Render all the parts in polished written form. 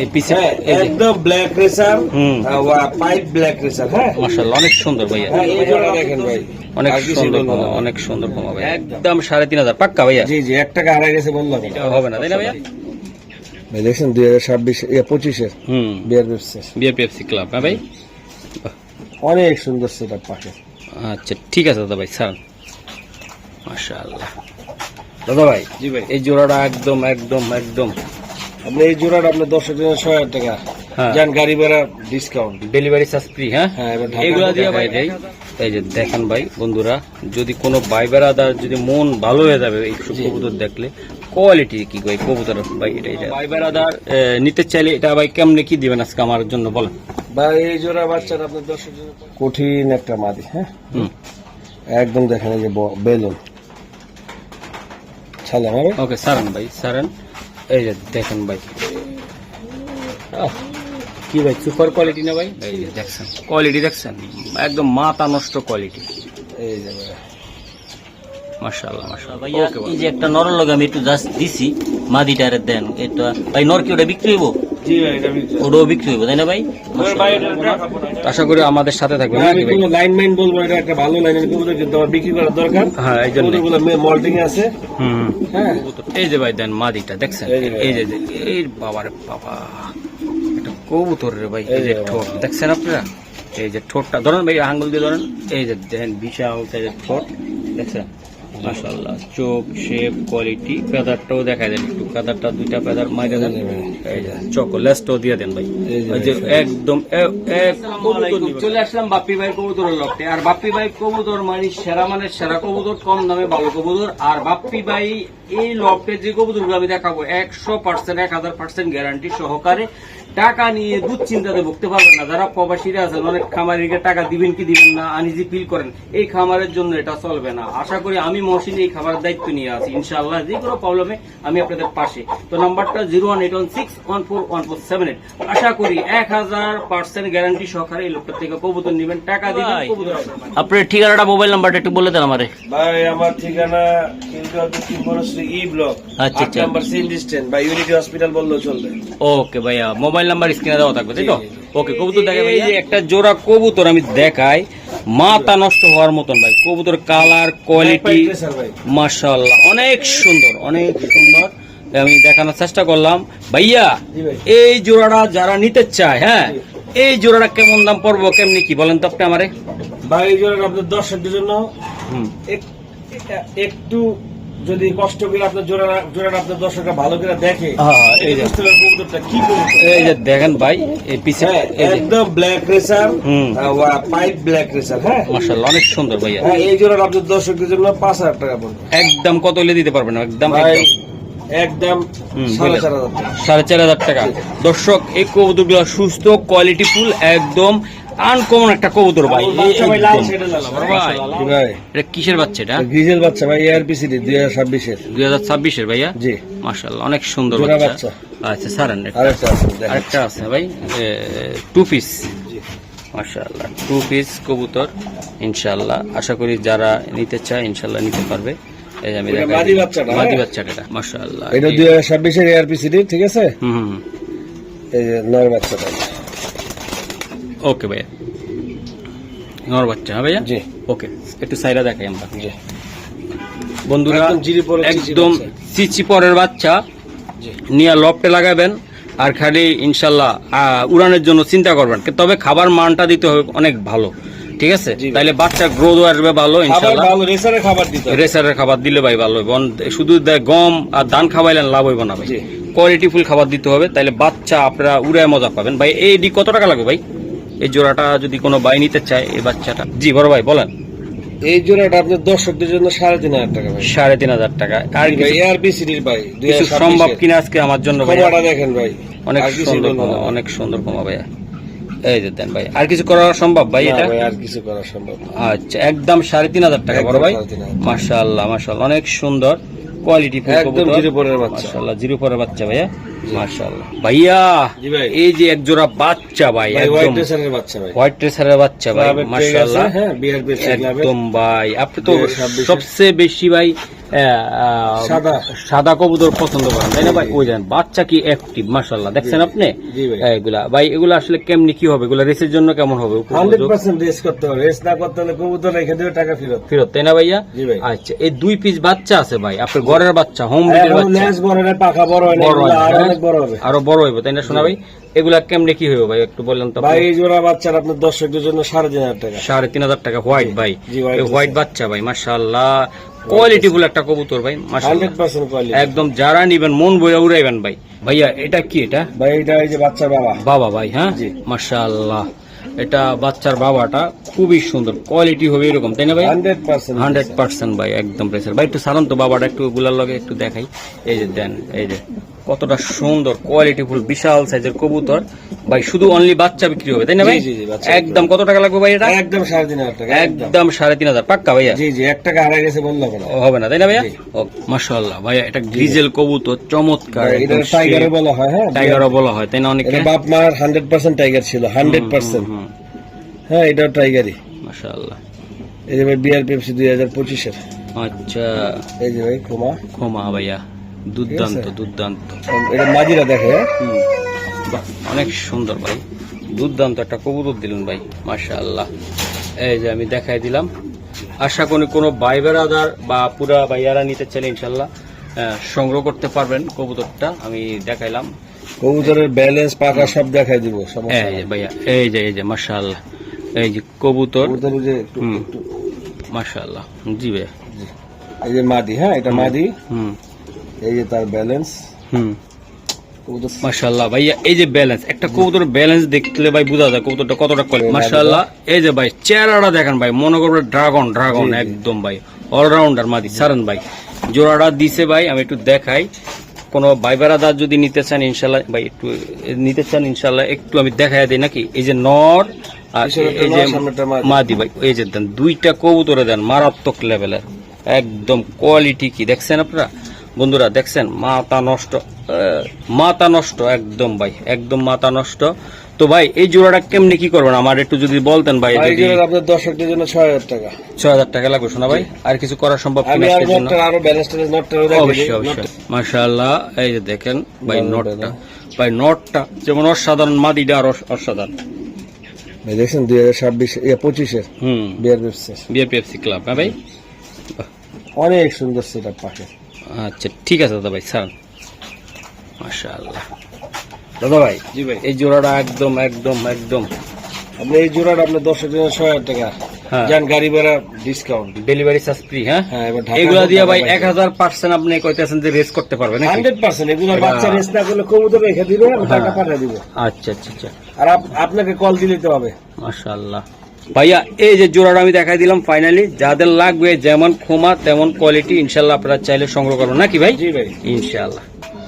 এই পিছে একদম black racer, pipe black racer. হ্যাঁ মাশাআল্লাহ অনেক সুন্দর ভাইয়া। এই জোড়া দেখেন ভাই, অনেক সুন্দর অনেক সুন্দর কমা ভাই, একদম 3,500 পাক্কা ভাইয়া। জি জি, 1 টাকা হারাই গেছে বললাম, হবে না তাই না ভাইয়া? ভাই দেখছেন 2026 এর বিয়ার পেপসি ক্লাব। হ্যাঁ ভাই, অনেক সুন্দর সেটআপ পাখি। আচ্ছা ঠিক আছে দাদা ভাই, স্যার মাশাআল্লাহ। দাদা ভাই, জি ভাই, এই জোড়াটা একদম একদম একদম আপনি এই জোড়াটা আপনার 10 জনের 6,000 টাকা, যান গাড়ি ভাড়া ডিসকাউন্ট, ডেলিভারি চার্জ ফ্রি। হ্যাঁ এগুলা দিয়ে ভাই দেই। এই যে দেখেন ভাই বন্ধুরা, যদি কোনো ভাই বেড়াদার যদি মন ভালো হয়ে যাবে এই কবুতর দেখলে, কোয়ালিটি কি ভাই কবুতর ভাই, এটা ভাই বেড়াদার নিতে চাইলে এটা ভাই কেমনে কি দিবেন আজকে আমার জন্য বলেন ভাই? এই জোড়া বাচ্চাটা আপনার 10 জনের কঠিন একটা মাদি। হ্যাঁ একদম দেখেন এই যে বেলুন ছালা। ওকে সারেন ভাই সারেন। এই যে দেখেন ভাই, কি ভাই সুপার কোয়ালিটি না ভাই? এই যে দেখছেন কোয়ালিটি, দেখছেন একদম মাথা নষ্ট কোয়ালিটি। এই যে মাশাআল্লাহ মাশাআল্লাহ ভাইয়া, এই যে একটা নর লগে আমি একটু জাস্ট দিছি মাদিটারে দেন, এটা ভাই নর কি ওটা বিক্রি হইব? জি ভাই, এটা ওটাও বিক্রি হইব তাই না ভাই? আশা করি আমাদের সাথে থাকবেন। কোনো লাইন মাইন বলবো, এটা একটা ভালো লাইনের কবুতর কিন্তু আমার বিক্রি করার দরকার। হ্যাঁ এই জন্য কবুতরগুলো মল্টিং আছে। হ্যাঁ এই যে ভাই দেন মাদিটা দেখছেন, এই যে এই বাবারে বাবা, এটা কবুতর রে ভাই। এই যে ঠোঁট দেখছেন আপনারা, এই যে ঠোঁটটা ধরেন ভাই, আঙ্গুল দিয়ে ধরেন, এই যে দেন বিশাল সাইজের ঠোঁট দেখছেন মাশাআল্লাহ। চোখ শেপ কোয়ালিটি, পেদারটাও দেখা দেন একটু, পেদারটা 2টা পেদার মাইরে দেন। এই যে চকোলেটটাও দিয়ে দেন ভাই, এই যে একদম চলে আসলাম বাপ্পি ভাই কবুতরের লটে। আর বাপ্পি ভাই কবুতর মানে সেরা, মানে সেরা কবুতর, কম দামে ভালো কবুতর। আর বাপ্পি ভাই এই লটে যে কবুতরগুলো আমি দেখাবো 100% 1000% গ্যারান্টি সহকারে, টাকা নিয়ে দুশ্চিন্তাতে ভুগতে পারবেন না। যারা প্রবাসীরা আছেন, অনেক খামারিকে টাকা দিবেন কি দিবেন না আনইজি ফিল করেন, এই খামারের জন্য এটা চলবে না। আশা করি আমি মহসিন এই খামারের দায়িত্ব নিয়ে আছি, ইনশাআল্লাহ যে কোনো প্রবলেমে আমি আপনাদের পাশে। তো নাম্বারটা 01816141478। আশা করি 1000% গ্যারান্টি সহকারে এই লোকটার থেকে কবুতর নেবেন, টাকা দিবেন, কবুতর আপনার ঠিকানাটা মোবাইল নাম্বারটা একটু বলে দেন আমারে। ভাই আমার ঠিকানা ই ব্লক, আচ্ছা 8 নাম্বার সিন ডিস্টেন্স বা ইউনিটি হসপিটাল বললেও চলবে। ওকে ভাইয়া, মোবাইল নাম্বার স্ক্রিনে দেওয়া থাকবে তাই তো? ওকে কবুতর দেখে ভাই, একটা জোড়া কবুতর আমি দেখাই, মাথা নষ্ট হওয়ার মতন ভাই কবুতর, কালার কোয়ালিটি মাশাআল্লাহ অনেক সুন্দর অনেক সুন্দর। আমি দেখানোর চেষ্টা করলাম ভাইয়া। এই জোড়াটা যারা নিতে চায়, হ্যাঁ এই জোড়াটা কেমন দাম পড়বো, কেমনি কি বলেন তো আপনি আমারে? ভাই এই জোড়াটা আপনার দর্শকদের জন্য একটু যদি কষ্ট করে আপনার জোড়াটা আপনার দর্শকরা ভালো করে দেখে, এই যে দেখেন ভাই এই পিছে একদম black racer, pipe black racer. হ্যাঁ মাশাআল্লাহ অনেক সুন্দর ভাইয়া। এই জোড়াটা আপনার দর্শকদের জন্য 5000 টাকা পড়বে। একদম কত হলে দিতে পারবেন? একদম একদম 4500 টাকা। দর্শক এই কবুতরগুলো সুস্থ কোয়ালিটি ফুল, একদম আনকমন একটা কবুতর ভাই। এটা কিসের বাচ্চা? এটা গ্রিজেল বাচ্চা ভাই, এআরপিসিডি 2026 এর ভাইয়া। জি মাশাআল্লাহ অনেক সুন্দর বাচ্চা। আচ্ছা সারেন, আরেকটা আছে ভাই 2 পিস। মাশাআল্লাহ 2 পিস কবুতর ইনশাআল্লাহ। আশা করি যারা নিতে চায় ইনশাআল্লাহ নিতে পারবে। এই আমি দেখাই মাদি বাচ্চাটা মাশাআল্লাহ, এটা 2026 এর এআরপিসিডি, ঠিক আছে? এই যে নর বাচ্চাটা। ওকে ভাইয়া, নর বাচ্চা। হ্যাঁ ভাইয়া জি ওকে, একটু সাইরা দেখাই আমরা বন্ধুরা, একদম চিচি পরের বাচ্চা নিয়ে লফটে লাগাবেন, আর খালি ইনশাল্লাহ উড়ানের জন্য চিন্তা করবেন, তবে খাবার মানটা দিতে হবে অনেক ভালো, ঠিক আছে? তাইলে বাচ্চা গ্রোথ আসবে ভালো ইনশাল্লাহ। রেসারের খাবার দিলে ভাই ভালো হবে, শুধু গম আর ধান খাওয়াইলেন লাভ হইব না ভাই, কোয়ালিটি ফুল খাবার দিতে হবে, তাইলে বাচ্চা আপনারা উড়ে মজা পাবেন ভাই। এইটি কত টাকা লাগবে ভাই এই জোড়াটা যদি কোনো ভাই নিতে চায় এই বাচ্চাটা? জি বড় ভাই বলেন। এই জোড়াটা আপনার দর্শকদের জন্য 3500 টাকা ভাই। 3500 টাকা। আর এআরপিসিডি ভাই কিছু সম্ভব কিনা আজকে আমার জন্য ভাই? কমাটা দেখেন ভাই, অনেক সুন্দর কমা, অনেক সুন্দর কমা ভাইয়া। এই যে দেন ভাই, আর কিছু করা সম্ভব ভাই? এটা আর কিছু করা সম্ভব। আচ্ছা একদম 3500 টাকা বড় ভাই। মাশাআল্লাহ মাশাআল্লাহ অনেক সুন্দর কোয়ালিটি ফুল কবুতর, একদম জিরো পরের বাচ্চা, মাশাআল্লাহ জিরো পরের বাচ্চা ভাইয়া। মাশাআল্লাহ ভাইয়া, জি ভাই। এই যে এক জোড়া বাচ্চা ভাই, ভাই একদম হোয়াইট রেসারের বাচ্চা ভাই, হোয়াইট রেসারের বাচ্চা ভাই, ক্লাবের ট্যাগ মাশাআল্লাহ। আছে, হ্যাঁ বিআরপি ক্লাবের। একদম ভাই, আপনি তো 2026 সবচেয়ে বেশি ভাই সাদা। সাদা কবুতর পছন্দ করেন তাই না ভাই? ওই জান বাচ্চা কি অ্যাক্টিভ, মাশাআল্লাহ, দেখছেন আপনি? জি ভাই। এগুলা ভাই, এগুলা আসলে কেমনি কি হবে? এগুলা রেসের জন্য কেমন হবে? 100% রেস করতে হবে, রেস না করতে হলে কবুতর রেখে দেবে, টাকা ফেরত। ফেরত, তাই না ভাইয়া? জি ভাই। আচ্ছা, এই 2 পিস বাচ্চা আছে ভাই, আপনার ঘরের বাচ্চা, হোম ব্রিডের এখন বাচ্চা, লেজ বড় হয়, পাখা বড় হয় না, বড় হয় এগুলো না, আরো হ্যাঁ? অনেক বড় হবে। আরো বড় হইব তাই না শোনা ভাই? এগুলা কেমনে কি হইব ভাই, একটু বললেন তো। ভাই এই জোড়া বাচ্চার আপনার দর্শকদের জন্য 3,500 টাকা। 3,500 টাকা হোয়াইট ভাই, জি, white এই হোয়াইট আছে। বাচ্চা ভাই, মাশাআল্লাহ, কোয়ালিটি ফুল একটা কবুতর ভাই, মাশাআল্লাহ, 100% কোয়ালিটি। একদম যারা নিবেন মন বইয়া উড়াইবেন ভাই। ভাইয়া এটা কি? এটা ভাই এটা এই যে বাচ্চার বাবা। বাবা ভাই, হ্যাঁ জি। মাশাআল্লাহ, এটা বাচ্চার বাবাটা খুবই সুন্দর, কোয়ালিটি হবে এরকম তাই না ভাই? 100%। 100% ভাই, একদম প্রেসার ভাই। একটু সারান তো বাবাটা, একটু গুলার লগে একটু দেখাই। এই যে দেন, এই যে কতটা সুন্দর কোয়ালিটি ফুল বিশাল সাইজের কবুতর ভাই। শুধু অনলি বাচ্চা বিক্রি হবে তাই না ভাই? জি, জি, বাচ্চা একদম কত টাকা লাগবে ভাই এটা? একদম 3,500 টাকা। একদম 3,500 পাক্কা ভাইয়া? জি জি, 1 টাকা হারাই গেছে বললো না। হবে না তাই না ভাইয়া? জি। মাশাআল্লাহ ভাইয়া, এটা গ্রিজেল কবুতর, চমৎকার, এটা একদম টাইগারও বলা হয়, হ্যাঁ টাইগারও বলা হয় তাই না অনেকে? এটা বাপ মার 100% টাইগার ছিল, 100%। হ্যাঁ এটা টাইগারই। মাশাআল্লাহ। এই যে ভাই বিআরপিএফসি 2025 এর। আচ্ছা, এই যে ভাই ক্ষমা। ক্ষমা ভাইয়া, দুর্দান্ত ঠিক আছে। দুর্দান্ত। এটা মাজিরা দেখে, হ্যাঁ? হুম, বাহ, অনেক সুন্দর ভাই, দুর্দান্ত একটা কবুতর দিলেন ভাই, মাশাআল্লাহ। এই যে আমি দেখাই দিলাম, আশা করি কোনো ভাই বেড়াদার বা পুরা ভাইয়ারা নিতে চাইলে ইনশাল্লাহ সংগ্রহ করতে পারবেন কবুতরটা। আমি দেখাইলাম, কবুতরের ব্যালেন্স পাকা সব দেখাই দিব, সমস্যা এই নেই। যে ভাইয়া, এই যে মাশাআল্লাহ, এই যে কবুতর, কবুতরের যে হুম, মাশাআল্লাহ, জি ভাইয়া, এই যে মাদি, হ্যাঁ এটা মাদি, হুম এই যে তার ব্যালেন্স হুম, কবুতর। মাশাআল্লাহ ভাইয়া, এই যে ব্যালেন্স, একটা কবুতরের ব্যালেন্স দেখলে ভাই বোঝা যায় কবুতরটা কতটা কোয়ালিটি। মাশাআল্লাহ, এই যে ভাই চেহারাটা দেখেন ভাই, মনে করবেন ড্রাগন ড্রাগন, একদম ভাই অলরাউন্ডার মাদি সারেন ভাই। জোড়াটা দিছে ভাই, আমি একটু দেখাই, কোনো ভাই বেড়াদার যদি নিতে চান ইনশাল্লাহ ভাই, একটু নিতে চান ইনশাল্লাহ একটু আমি দেখাই দিই নাকি। এই যে নর আর এই যে মাদি ভাই, এই যে দেন 2টা কবুতরে দেন মারাত্মক লেভেলের, একদম কোয়ালিটি কি দেখছেন আপনারা বন্ধুরা, দেখছেন? মাথা নষ্ট একদম ভাই, একদম মাথা নষ্ট। তো ভাই এই জোড়াটা কেমনি কি করবেন আমার একটু যদি বলতেন ভাই। এই জোড়া আপনার দর্শকদের জন্য 6,000 টাকা। 6,000 টাকা লাগবে শোনা ভাই? আর কিছু করা সম্ভব আমি কিনা আর আজকের জন্য? নটটা আরো ব্যালেন্স ট্যালেন্স নটটারও দেখাই দিই। অবশ্যই অবশ্যই, মাশাআল্লাহ, এই যে দেখেন ভাই নটটা, ভাই নটটা যেমন অসাধারণ, মাদিটা আর অসাধারণ ভাই দেখছেন 2026 25 এর হুম, বিআরপিএফসি ক্লাব, হ্যাঁ ভাই, অনেক সুন্দর সেটআপ পাখি। আচ্ছা ঠিক আছে দাদা ভাই, স্যার মাশাআল্লাহ। দাদা ভাই, জি ভাই, এই জোড়াটা একদম একদম একদম, আপনি এই জোড়াটা আপনার দর্শকদের জন্য 6,000 টাকা। হ্যাঁ, যান গাড়ি ভাড়া ডিসকাউন্ট, ডেলিভারি চার্জ ফ্রি, হ্যাঁ হ্যাঁ এবার ঢাকা এগুলা দিয়ে ভাই 1000% আপনি কইতেছেন যে রেস করতে পারবেন নাকি? 100%। এগুলো বাচ্চা রেস না করলে কবুতর রেখে দিবে, আমি টাকা পাঠিয়ে দিব। আচ্ছা আচ্ছা আচ্ছা, আর আপনাকে কল দিতে হবে। মাশাআল্লাহ ভাইয়া, এই যে জোড়াটা আমি দেখাই দিলাম ফাইনালি, যাদের লাগবে যেমন ক্ষমা তেমন কোয়ালিটি ইনশাআল্লাহ আপনারা চাইলে সংগ্রহ করবেন নাকি ভাই? জি ভাই, ইনশাআল্লাহ।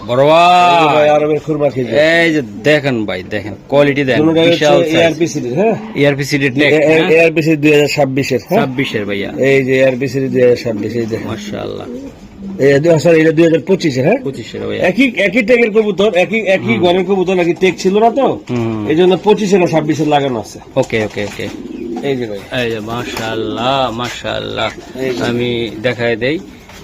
বড় ভাই ভাই, আরবের খুরমা খেয়ে এই যে দেখেন ভাই, দেখেন কোয়ালিটি দেন, বিশাল সাইজ, এআরপি সিরিজ, হ্যাঁ এআরপিসি ট্যাগ, এআরপি সিরিজ 2026 এর, হ্যাঁ 26 এর ভাইয়া, এই যে এআরপি সিরিজ 2026, এই দেখেন মাশাআল্লাহ, এই সরি এটা 2025 এর, হ্যাঁ 25 এর ভাইয়া, একই ট্যাগের কবুতর, একই ঘরের কবুতর, নাকি ট্যাগ ছিল না তো, হুম, এই জন্য 25 এর 26 এর লাগানো আছে। ওকে ওকে ওকে, এই যে ভাই, এই যে মাশাআল্লাহ মাশাআল্লাহ, এই যে। আমি দেখাই দেই,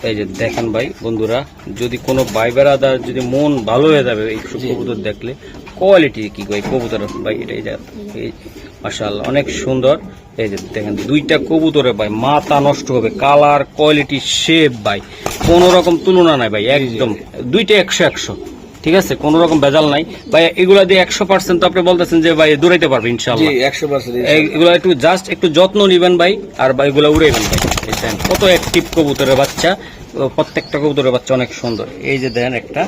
এই যে দেখেন ভাই বন্ধুরা, যদি কোনো ভাই বেড়াদার যদি মন ভালো হয়ে যাবে এই কবুতর দেখলে, কোয়ালিটি কি ভাই কবুতর ভাই, এটা এই যে মাশাআল্লাহ অনেক সুন্দর। এই যে দেখেন 2টা কবুতরে ভাই মাথা নষ্ট হবে, কালার কোয়ালিটি শেপ ভাই কোনো রকম তুলনা নাই ভাই, একদম 2টা 100 ঠিক আছে, কোনো রকম ভেজাল নাই ভাই। এগুলা দিয়ে 100% তো আপনি বলতেছেন যে ভাই দৌড়াইতে পারবে জি ইনশাআল্লাহ? 100%। এগুলো একটু জাস্ট একটু যত্ন নিবেন ভাই, আর ভাই এগুলো উড়াইবেন ভাই। এই দেখেন কত অ্যাক্টিভ কবুতরের বাচ্চা, প্রত্যেকটা কবুতরের বাচ্চা অনেক সুন্দর। এই যে দেখেন একটা,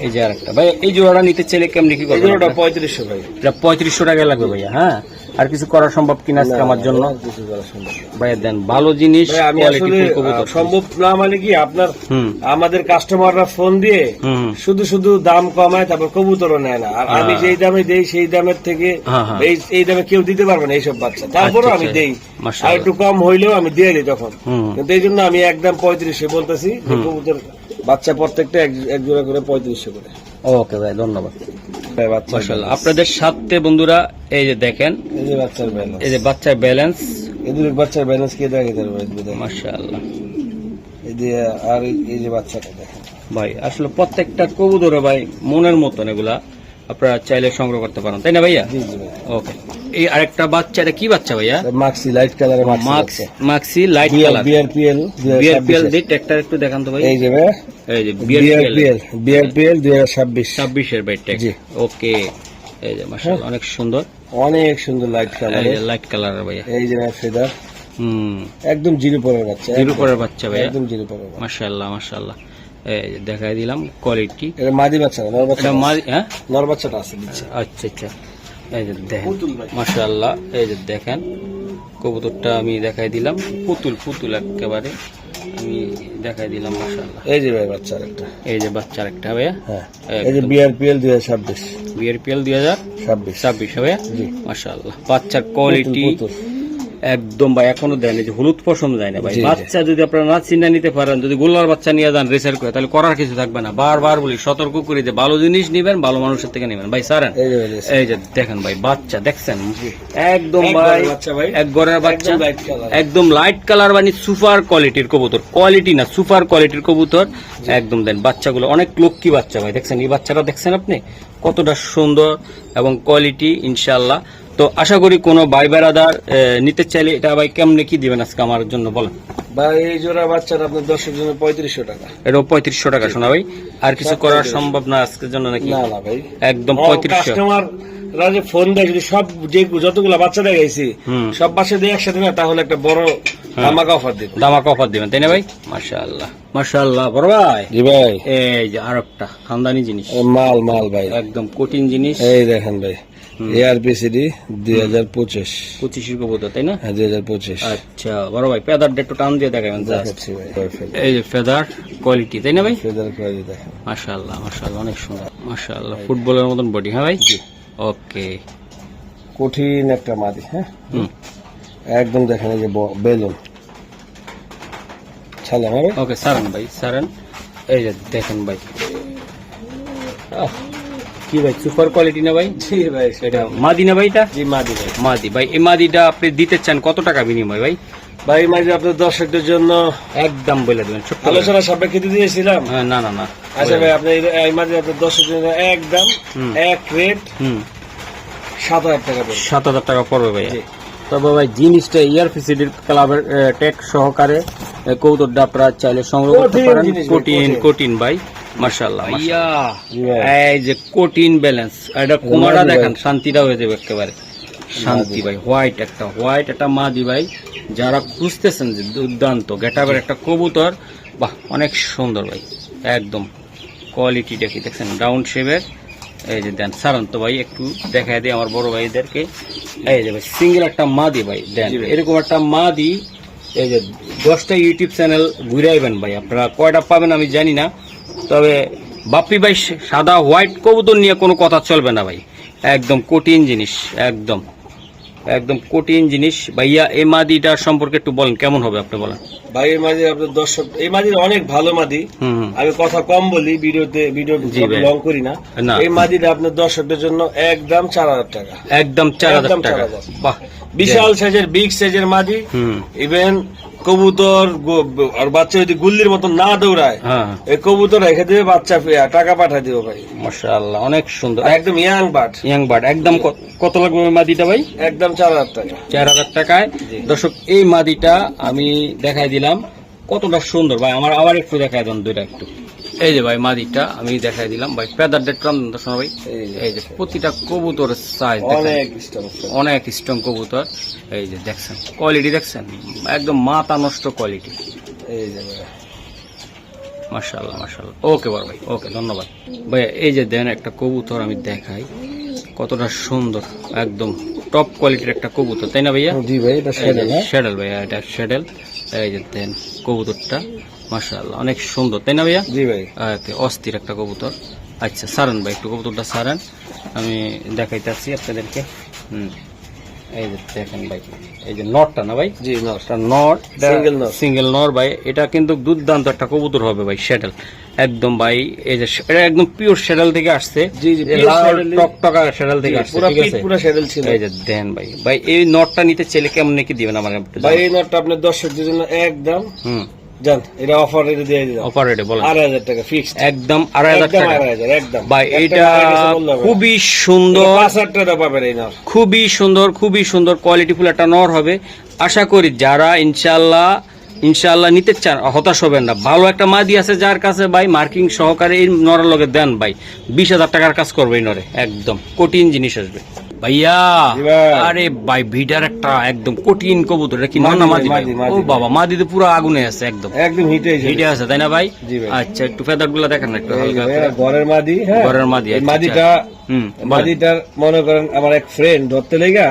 এই যে আরেকটা ভাই, এই জোড়াটা নিতে চাইলে কেমনি কি করবেন? এগুলোটা 3500 ভাই, এটা 3500 টাকা লাগবে ভাইয়া, হ্যাঁ। আর কিছু করা সম্ভব কিনা আজকে আমার জন্য? কিছু করা সম্ভব না। ভাইয়া দেন ভালো জিনিস, ভাই, আমি কোয়ালিটি আসলে কবুতর। সম্ভব না মানে কি আপনার হুম আমাদের কাস্টমাররা ফোন দিয়ে হুম, শুধু শুধু দাম কমায়, তারপর কবুতরও নেয় না। আর আমি যেই দামে দেই সেই দামের থেকে হ্যাঁ, হ্যাঁ। এই দামে কেউ দিতে পারবে না এইসব বাচ্চা, তারপরও আচ্ছা, আমি আচ্ছা। দেই। মাশাআল্লাহ। আর একটু কম হইলেও আমি দিয়ে দিই তখন, হুম। কিন্তু এই জন্য আমি একদম 3500 বলতেছি। কবুতর বাচ্চা প্রত্যেকটা এক জোড়া করে 3500 করে। ওকে ভাই, ধন্যবাদ। ভাই বাচ্চা মাশাআল্লাহ, আপনাদের সাথে বন্ধুরা এই যে দেখেন, এই যে বাচ্চার ব্যালেন্স, এই যে বাচ্চার ব্যালেন্স, এদের বাচ্চার ব্যালেন্স কে দেখে দেবে ভাই? মাশাআল্লাহ এই যে আর এই যে বাচ্চাটা দেখেন ভাই, আসলে প্রত্যেকটা কবুতর ভাই মনের মতন, এগুলা আপনারা চাইলে সংগ্রহ করতে পারেন, তাই না ভাইয়া? জি জি ভাই। ওকে, এই আরেকটা বাচ্চা, এটা কি বাচ্চা ভাইয়া? মাক্সি লাইট কালারের Maksi light colour, BRPL BRPL দিক ট্র্যাক্টর একটু দেখান তো ভাই। এই যে ভাই, এই যে বিআরপিএল 2026 এর ভাই ট্যাগ। জি। ওকে, এই যে মাশাআল্লাহ অনেক সুন্দর, অনেক সুন্দর লাইট কালার, এই যে লাইট কালারের ভাইয়া। এই যে ফেদার, হুম, একদম জিরো পরের বাচ্চা, জিরো পরের বাচ্চা ভাইয়া, একদম জিরো পরের বাচ্চা। মাশাআল্লাহ মাশাআল্লাহ। এই যে দেখাই দিলাম কোয়ালিটি, এটা মাদি বাচ্চা না, নর বাচ্চা, এটা মাদি, হ্যাঁ নর বাচ্চাটা আছে নিচে। আচ্ছা আচ্ছা, এই যে দেখেন পুতুল ভাই। মাশাআল্লাহ, এই যে দেখেন কবুতরটা আমি দেখাই দিলাম, পুতুল পুতুল একেবারে আমি দেখাই দিলাম মাশাআল্লাহ। এই যে ভাই বাচ্চা একটা, এই যে বাচ্চার একটা ভাইয়া, হ্যাঁ এই যে বিআরপিএল 2026 বিআরপিএল 2026 ভাইয়া। জি। মাশাআল্লাহ, বাচ্চার কোয়ালিটি পুতুল। একদম ভাই, এখনো দেন এই যে হলুদ পছন্দ যায় না ভাই। জি, জি। বাচ্চা যদি আপনারা না চিন্তা নিতে পারেন, যদি গোল্লার বাচ্চা নিয়ে যান রেসার করে, তাহলে করার কিছু থাকবে না। বারবার বলি, সতর্ক করে যে ভালো জিনিস নিবেন, ভালো মানুষের থেকে নিবেন ভাই। সারেন, এই যে ভাই, এই যে দেখেন ভাই বাচ্চা দেখছেন, একদম এক ভাই ঘরের বাচ্চা ভাই, এক ঘরের বাচ্চা, একদম light color। একদম লাইট কালার, মানে সুপার কোয়ালিটির কবুতর, কোয়ালিটি না সুপার কোয়ালিটির কবুতর একদম। দেন বাচ্চাগুলো অনেক লক্ষ্মী বাচ্চা ভাই, দেখছেন এই বাচ্চাটা দেখছেন আপনি কতটা সুন্দর এবং কোয়ালিটি ইনশাআল্লাহ। তো আশা করি কোনো ভাই বেড়াদার নিতে চাইলে এটা ভাই কেমনে কি দিবেন আজকে আমার জন্য বলেন? ভাই এই জোড়া বাচ্চাটা আপনার দর্শকের জন্য 3500 টাকা। এটাও 3500 টাকা শোনা ভাই, আর কিছু করা সম্ভব না আজকের জন্য নাকি? না না ভাই, একদম 3500। কাস্টমার রাজে ফোন দেয়, যদি সব যে যতগুলো বাচ্চা দেখাইছি হুম। সব বাচ্চা দিয়ে একসাথে না, তাহলে একটা বড় ধামাকা অফার দিব। দামাকা অফার দিবেন তাই না ভাই? মাশাআল্লাহ মাশাআল্লাহ, বড় ভাই জি ভাই, এই যে আরেকটা খানদানি জিনিস, মাল মাল ভাই, একদম কঠিন জিনিস, এই দেখেন ভাই, এআরপিসিডি 2025, 25 কবুতর তাই না? হ্যাঁ 2025 আচ্ছা বড় ভাই, পেদারটা একটু টান দিয়ে দেখাবেন জাস্ট। দেখাচ্ছি ভাই, পারফেক্ট এই যে ফেদার কোয়ালিটি তাই না ভাই? ফেদার কোয়ালিটি দেখেন, মাশাআল্লাহ মাশাআল্লাহ, অনেক সুন্দর মাশাআল্লাহ, ফুটবলের মতন বডি। হ্যাঁ ভাই, জি। ওকে, কঠিন একটা মাদি, হ্যাঁ হুম, একদম দেখেন, এই যে বেলুন ছালা, হ্যাঁ ভাই। ওকে সারান ভাই সারান, এই যে দেখেন ভাই, আহ, কি ভাই সুপার কোয়ালিটি না ভাই? জি ভাই, এটা মাদি না ভাই? এটা জি মাদি ভাই। মাদি ভাই, এই মাদিটা আপনি দিতে চান কত টাকা বিনিময় ভাই? ভাই মাঝে আপনার দর্শকদের জন্য একদম বলে দেবেন ছোট্ট করে। আলোচনা সাপেক্ষে দিতে দিয়েছিলাম। হ্যাঁ, না না না, আচ্ছা ভাই, আপনি এই মাঝে আপনার দর্শকদের জন্য একদম হুম। এক রেট হুম, 7000 টাকা পড়বে। 7000 টাকা পড়বে ভাই। জি। তবে ভাই জিনিসটা ইয়ারপিসিডির ক্লাবের ট্যাগ সহকারে কৌতুকটা আপনারা চাইলে সংগ্রহ করতে কঠিন পারেন। জিনিস ভাই, কঠিন কঠিন। কঠিন ভাই, মাশাআল্লাহ ইয়া, জি ভাই। এই যে কঠিন ব্যালেন্স, এটা কুমারা মাদি ভাই। দেখেন, শান্তিটা হয়ে যাবে একেবারে শান্তি ভাই। হোয়াইট একটা মাদি ভাই, যারা খুঁজতেছেন যে দুর্দান্ত গেটাবের একটা কবুতর, বাহ অনেক সুন্দর ভাই, একদম কোয়ালিটি দেখি দেখছেন, ডাউন শেপের। এই যে দেন সারান তো ভাই, একটু দেখাই দিই আমার বড় ভাইদেরকে। এই যে ভাই সিঙ্গেল একটা মাদি ভাই দেন, জি ভাই। এরকম একটা মাদি, এই যে 10টা ইউটিউব চ্যানেল ঘুরাইবেন ভাই, আপনারা কয়টা পাবেন আমি জানি না, তবে বাপ্পি ভাই সাদা হোয়াইট কবুতর নিয়ে কোনো কথা চলবে না ভাই, একদম কঠিন জিনিস, একদম একদম কঠিন জিনিস ভাইয়া। এই মাদিটার সম্পর্কে একটু বলেন, কেমন হবে আপনি বলেন? ভাই এই মাঝে আপনার দর্শক, এই মাদির অনেক ভালো মাদি। হুম হুম, আমি কথা কম বলি ভিডিও জি ভাই। লং করি না। না। এই মাদিটা আপনার দর্শকদের জন্য একদম 4000 টাকা। একদম 4000 একদম টাকা, 4000 বাহ বিশাল সাইজের, বিগ সাইজের মাদি। হুম, ইভেন কবুতর আর বাচ্চা যদি গুল্লির মতো না দৌড়ায়, হ্যাঁ এই কবুতর রেখে দেবে, বাচ্চা টাকা পাঠায় দেবো ভাই, মাশাআল্লাহ অনেক সুন্দর, একদম ইয়াং বাট। Young bird. একদম কত লাগবে ওই মাদিটা ভাই? একদম 4000 টাকা। 4000 টাকায়। জি। দর্শক এই মাদিটা আমি দেখাই দিলাম, কতটা সুন্দর ভাই, আমার আবার একটু দেখাই দেন দুইটা একটু। এই যে ভাই মাদিটা আমি দেখাই দিলাম ভাই, পেদার ডেট টান দর্শন ভাই, এই যে প্রতিটা কবুতর সাইজ অনেক strong। অনেক স্ট্রং কবুতর। এই যে দেখছেন কোয়ালিটি, দেখছেন একদম মাথা নষ্ট কোয়ালিটি, এই যে ভাই। মাশাআল্লাহ মাশাআল্লাহ। ওকে বড় ভাই, ওকে ধন্যবাদ ভাই। এই যে দেন একটা কবুতর আমি দেখাই, কতটা সুন্দর, একদম টপ কোয়ালিটির একটা কবুতর তাই না ভাইয়া? জি ভাই, এটা শ্যাডেল, হ্যাঁ? শ্যাডেল ভাইয়া, এটা শ্যাডেল। এই যে দেন কবুতরটা, মাশাআল্লাহ অনেক সুন্দর তাই না ভাইয়া? জি ভাই। অস্থির একটা কবুতর। আচ্ছা সারান ভাই, একটু কবুতরটা সারান, আমি দেখাইতেছি আপনাদেরকে। হুম, এই যে দেখেন ভাই, এই যে নটটা না ভাই, জি নর এটা নর, Single নর। সিঙ্গেল নর ভাই। এটা কিন্তু দুর্দান্ত একটা কবুতর হবে ভাই, শ্যাডেল একদম ভাই। এই যে এটা একদম পিওর শ্যাডেল থেকে আসছে, জি, জি, এই pure লাল saddle-ই- টকটকা শ্যাডেল থেকে আসছে, পুরো ঠিক পিট আছে। পুরো স্যাডেল ছিল। এই যে দেন ভাই, ভাই এই নটটা নিতে চাইলে কেমন নাকি দিবেন আমাকে একটু ভাই জানান। এই নটটা আপনার দর্শকদের জন্য একদম হুম, জান, এটা অফার রেটে দিয়ে দিলাম অপারেটে বলেন 8,000 টাকা ফিক্সড। একদম 2,500 একদম টাকা 8,000 একদম ভাই। একটা এইটা মায়ের কাছে বললে হবে না। খুবই সুন্দর, 5,000 টাকা পাবেন এই নর। খুবই সুন্দর, খুবই সুন্দর কোয়ালিটিফুল একটা নর হবে। আশা করি যারা ইনশাআল্লাহ নিতে চান হতাশ হবেন না। ভালো একটা মাদি আছে যার কাছে ভাই, মার্কিং সহকারে এই নরের লগে দেন ভাই, 20,000 টাকার কাজ করবে এই নরে, একদম কঠিন জিনিস আসবে ভাইয়া। জি ভাই। আরে ভাই ভিটার একটা একদম কঠিন কবুতর, এটা কি নর না মাদি ভাই? মাদি, ও বাবা, মাদি তো পুরো আগুনে আছে একদম, একদম হিটে হিটে আছে তাই না ভাই? জি ভাই। আচ্ছা একটু ফেদার গুলা দেখেন না একটু হালকা করে। ঘরের মাদি, হ্যাঁ ঘরের মাদি, এই আচ্ছা, মাদিটা হুম বলেন। মাদিটার মনে করেন আমার এক ফ্রেন্ড ধরতে লেগা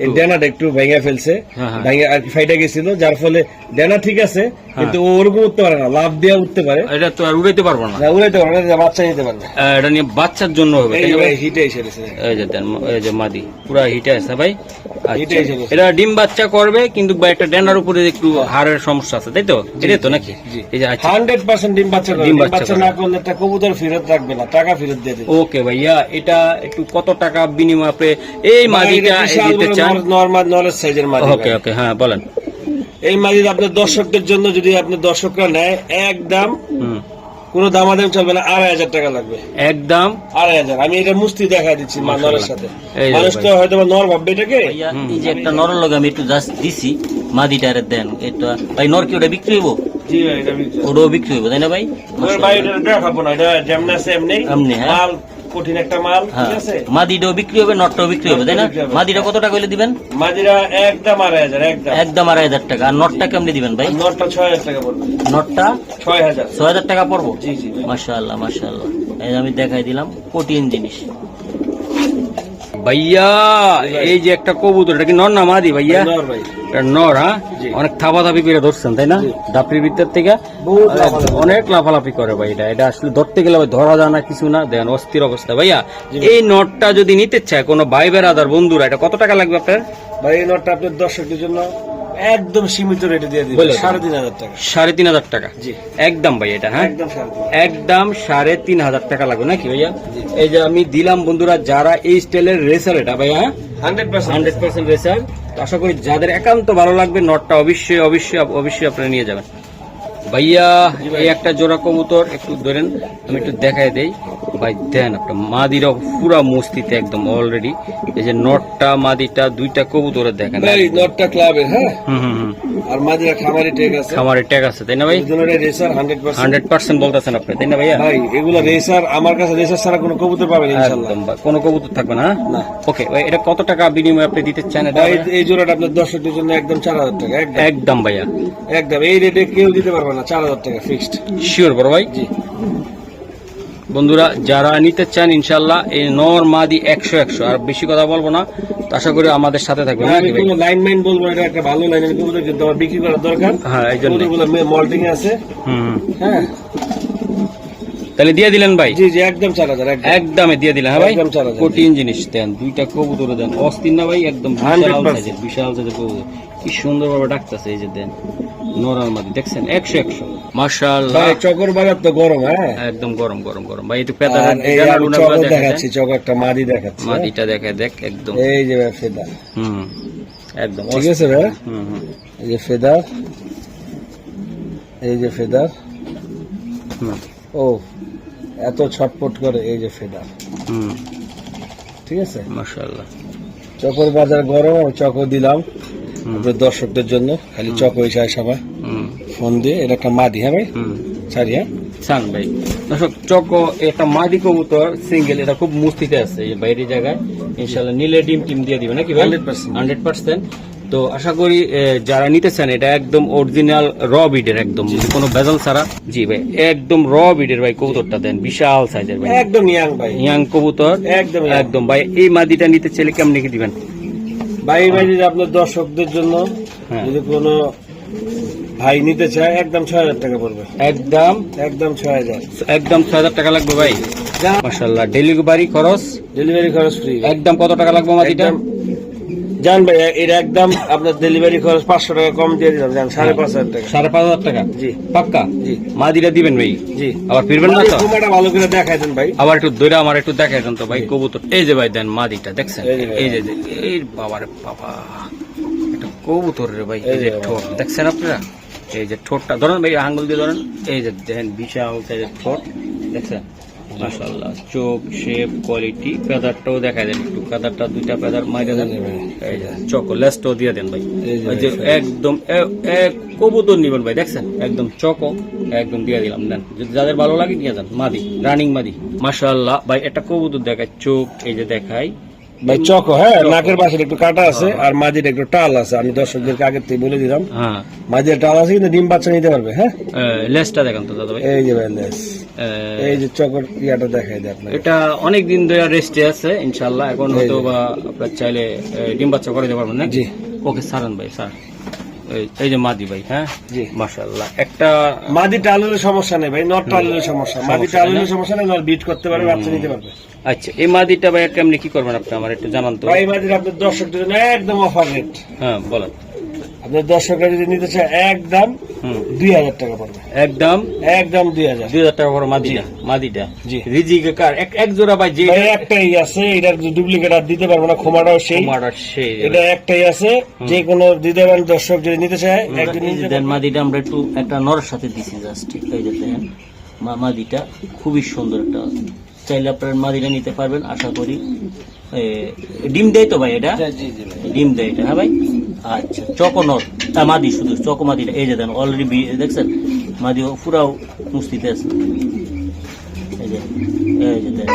এই ডেনাটা একটু ভেঙে ফেলছে, হ্যাঁ, হ্যাঁ। ভেঙে আর কি ফাইটা গেছিল, যার ফলে ডেনা ঠিক আছে কিন্তু ও ওরকম উঠতে পারে না, লাভ দিয়ে উঠতে পারে এটা তো আর উড়াইতে পারবো না, না, উড়াইতে পারে না, বাচ্চা নিতে পারবে। এটা নিয়ে বাচ্চার জন্য হবে এই তাই যে না ভাই ভাই? হিটে এসে গেছে। এই যে দেন, এই যে মাদি পুরা হিটে আছে ভাই। আচ্ছা, হিটে এসে গেছে। এটা ডিম বাচ্চা করবে কিন্তু ভাই একটা ডেনার উপরে একটু হাড়ের সমস্যা আছে তাই তো, এটাই তো নাকি? জি। এই যে আচ্ছা 100% ডিম বাচ্চা করে, ডিম ডিম বাচ্চা বাচ্চা করে। না করলে একটা কবুতর ফেরত রাখবে না, টাকা ফেরত দিয়ে দেবে। ওকে ভাইয়া, এটা একটু কত টাকা বিনিময়ে আপনি এই মাদিটা দিতে চান? নরমাল নলেজ সাইজের মাদি ওকে ভাই। ওকে, হ্যাঁ বলেন। এই মাদি আপনার দর্শকদের জন্য, যদি আপনার দর্শকরা নেয়, একদম হুম, কোনো দামাদাম চলবে না, 2,500 টাকা লাগবে। একদম 2,500। আমি এটা মুস্তি দেখা দিচ্ছি নরের সাথে, এই যে মানুষ তো ভাই। হয়তো বা নর ভাববে এটাকে। ভাইয়া এই যে একটা নরের লগে আমি একটু জাস্ট দিছি, মাদিটারে দেন। এটা ভাই নর কি ওটা বিক্রি হইব? জি ভাই, এটা বিক্রি। ওটাও বিক্রি হইব তাই না ভাই? ওই ভাই এটা দেখাবো না, এটা যেমন আছে এমনি এমনি, হ্যাঁ। মাল, কঠিন একটা মাল, হ্যাঁ, ঠিক আছে। মাদিটাও বিক্রি হবে, নটটাও বিক্রি হবে তাই না? বিক্রি হবে। মাদিটা কত টাকা হইলে দিবেন? মাদিরা একদম 2,500 একদম। একদম 2,500 টাকা। আর নটটা কেমনি দিবেন ভাই? নটটা 6,000 টাকা পড়বে। নটটা 6,000। 6,000 টাকা পড়বো? জি জি ভাই। মাশাআল্লাহ মাশাআল্লাহ, এই যে আমি দেখাই দিলাম কঠিন জিনিস। ভাইয়া এই যে একটা কবুতর, এটা কি নর না মাদি ভাইয়া? নর ভাই। এটা নর, হ্যাঁ জি। অনেক থাপাথাপি করে ধরছেন তাই না? জি। ডাপড়ির ভিতর থেকে বহুত লাফালাফি। অনেক লাফালাফি করে ভাই। এটা আসলে ধরতে গেলে ভাই ধরা যায় না, কিছু না, দেন অস্থির অবস্থা ভাইয়া। জি। এই নটটা যদি নিতে চায় কোনো ভাই বেড়াদার বন্ধুরা, এটা কত টাকা লাগবে আপনার? ভাই এই নটটা আপনার দর্শকদের জন্য একদম সীমিত রেটে দিয়ে দিবে, বলে। 3,500 টাকা। 3,500 টাকা জি। একদম ভাই এটা, হ্যাঁ একদম 3,500। একদম 3,500 টাকা লাগবে নাকি ভাইয়া? এই যে আমি দিলাম বন্ধুরা, যারা এই স্টাইলের রেসার, এটা ভাইয়া 100%। 100% রেসার, আশা করি যাদের একান্ত ভালো লাগবে নটটা অবশ্যই অবশ্যই অবশ্যই আপনারা নিয়ে যাবেন ভাইয়া। জি ভাই। এই একটা জোড়া কবুতর একটু ধরেন, আমি একটু দেখাই দেই ভাই। দেন আপনার মাদিরা পুরা মস্তিতে একদম অলরেডি। এই যে নটটা মাদিটা দুইটা কবুতরের দেখেন। ভাই নটটা ক্লাবের, হ্যাঁ, হুম হুম হুম, আর মাদিরা খামারি টেক আছে। খামারের ট্যাগ আছে তাই না ভাই? দুজনের রেসার 100%। 100% বলতেছেন আপনি তাই না ভাইয়া? ভাই এগুলা রেসার, আমার কাছে রেসার ছাড়া কোনো কবুতর পাবেন ইনশাআল্লাহ। একদম ভাই, কোনো কবুতর থাকবে না? না। ওকে ভাই, এটা কত টাকা বিনিময়ে আপনি দিতে চান এটা? ভাই এই জোড়াটা আপনার দর্শকদের জন্য একদম 4,000 টাকা একদম। একদম ভাইয়া একদম এই রেটে কেউ দিতে পারবে না, 4,000 টাকা ফিক্সড। শিওর বড় ভাই। জি। বন্ধুরা যারা নিতে চান ইনশাল্লাহ এই নর মাদি 100 আর বেশি কথা বলবো না, তো আশা করি আমাদের সাথে থাকবেন আমি নাকি ভাই? কোনো লাইন মাইন বলবো না, এটা একটা ভালো লাইনের কবুতর, কিন্তু আমার বিক্রি করার দরকার। হ্যাঁ এই জন্য। কবুতরগুলো মল্টিং আছে, হুম হুম। হ্যাঁ। তাহলে দিয়ে দিলেন ভাই? জি জি একদম 4,000 একদম। একদমে দিয়ে দিলেন, হ্যাঁ ভাই? একদম 4,000। কঠিন জিনিস দেন, দুইটা কবুতর দেন, অস্থির না ভাই? একদম বিশাল 100%। সাইজের, বিশাল সাইজের কবুতর, কি সুন্দর ভাবে ডাকতেছে। এই যে দেন নরার মাদি দেখছেন, 100 মাশাআল্লাহ। ভাই চকর বাজার তো গরম, হ্যাঁ। একদম গরম গরম গরম ভাই। একটু আর পেতারের এই ডানা আমি ডুনা চকর গুলো দেখাচ্ছে। দেখাচ্ছি, চক একটা মাদি দেখাচ্ছি, হ্যাঁ। মাদিটা দেখে দেখ একদম। এই যে ভাই ফেদা, হুম একদম ঠিক আছে ভাই। হুম হুম এই যে ফেদার, এই যে ফেদার, হুম ও এত ছটপট করে, এই যে ফেদার, হুম ঠিক আছে। মাশাআল্লাহ। চকর বাজার গরম, আমি চকর দিলাম হুম আপনার দর্শকদের জন্য, খালি চকর হিসাবে সবাই হুম ফোন দিয়ে। এটা একটা মাদি, হ্যাঁ ভাই, হুম সারি, হ্যাঁ। সান ভাই দর্শক, চকো একটা মাদি কবুতর সিঙ্গেল, এটা খুব মুস্তিতে আছে এই বাইরের জায়গায়। ইনশাআল্লাহ নিলে ডিম টিম দিয়ে দিবে নাকি ভাই? 100%। 100%। তো আশা করি যারা নিতে চান এটা একদম অরিজিনাল র বিডের, একদম কোনো ভেজাল ছাড়া। জি ভাই একদম র বিডের ভাই কবুতরটা দেন, বিশাল সাইজের ভাই, একদম ইয়াং ভাই, ইয়াং কবুতর একদম young। একদম ভাই। এই মাদিটা নিতে চাইলে কেমন কি দিবেন? ভাই ভাই যদি আপনার দর্শকদের জন্য হ্যাঁ। যদি কোনো ভাই নিতে চায়, একদম 6,000 টাকা পড়বে, একদম একদম 6,000। একদম 6,000 টাকা লাগবে ভাই। মাশাআল্লাহ। ডেলিভারি খরচ ডেলিভারি খরচ ফ্রি। একদম কত টাকা লাগবে মাদিটা? একদম জান ভাই এটা একদম আপনার ডেলিভারি খরচ 500 টাকা কম দিয়ে দিলাম, জান 5,500 টাকা। 5,500 টাকা জি পাক্কা জি মাদিটা দিবেন ভাই? জি। আবার ফিরবেন না তো? ঘুমাটা ভালো করে দেখাই দেন ভাই। আবার একটু দইরা আমার একটু দেখাই দেন তো ভাই কবুতর। এই যে ভাই দেন মাদিটা দেখছেন, এই যে ভাই। এই যে এই বাবারে বাবা একটা কবুতর রে ভাই। এই যে ঠোঁট দেখছেন আপনারা, এই যে ঠোঁটটা ধরেন ভাই, আঙ্গুল দিয়ে ধরেন। এই যে দেন বিশাল সাইজের ঠোঁট দেখছেন, মাশাআল্লাহ। চোখ শেপ কোয়ালিটি, পেদারটাও দেখা দেন একটু, পেদারটা দুইটা পেদার মাইরে দেন। এই যে চোখ লেজটাও দিয়ে দেন ভাই। এই যে একদম এক কবুতর নিবেন ভাই, দেখছেন একদম চকো একদম দিয়ে দিলাম। দেন যদি যাদের ভালো লাগে নিয়ে যান। মাদি, রানিং মাদি, মাশাআল্লাহ ভাই। একটা কবুতর দেখায়, চোখ এই যে দেখাই ভাই চকো, হ্যাঁ নাকের পাশে একটু কাটা আছে আর মাঝিটা একটু টাল আছে। আমি দর্শকদেরকে আগের থেকে বলে দিলাম, হ্যাঁ মাঝির টাল আছে কিন্তু ডিম বাচ্চা নিতে পারবে। হ্যাঁ লেজটা দেখেন তো দাদা ভাই। এই যে ভাই লেস, এই যে চকর ইয়াটা দেখাই দেয় আপনাকে। এটা অনেক দিন ধরে রেস্টে আছে ইনশাআল্লাহ, এখন হয়তো বা আপনার চাইলে ডিম বাচ্চা করে দিতে পারবেন না? জি। ওকে সারান ভাই, স্যার। এই যে মাদি ভাই, হ্যাঁ জি। মাশাআল্লাহ। একটা মাদি টালের সমস্যা নেই ভাই, নট টালের সমস্যা। মাদি টালের সমস্যা নেই, নট বিট করতে পারবে, বাচ্চা নিতে পারবে। আচ্ছা, এই মাদিটা ভাই কেমনি কি করবেন আপনি আমার একটু জানান তো। ভাই মাদির আপনার দর্শকদের জন্য একদম অফার রেট। হ্যাঁ বলেন। আপনার দর্শকরা যদি নিতে চায় একদম 2,000 টাকা পড়বে। একদম একদম 2,000। 2,000 টাকা করে মাদিটা। মাদিটা জি। রিজিকে কার এক জোড়া ভাই? যে ভাই একটাই আছে, এটার ডুপ্লিকেট আর দিতে পারবো না, খোমাটাও সেই। মার্ডার সেই এটা একটাই আছে, যে কোনো দিতে পারেন। দর্শক যদি নিতে চায় একদিন এই যে দেন মাদিটা আমরা একটু একটা নরের সাথে দিছি জাস্ট। এই যে দেখেন মাদিটা খুবই সুন্দর একটা, চাইলে আপনার মাদিটা নিতে পারবেন আশা করি। ডিম দেয় তো ভাই এটা? জি জি ভাই। ডিম দেয় এটা, হ্যাঁ ভাই। আচ্ছা চকো নর মাদি, শুধু চকো মাদিটা। এই যে দেন অলরেডি দেখছেন মাদি পুরাও মুস্তিতে আছে। এই যে দেন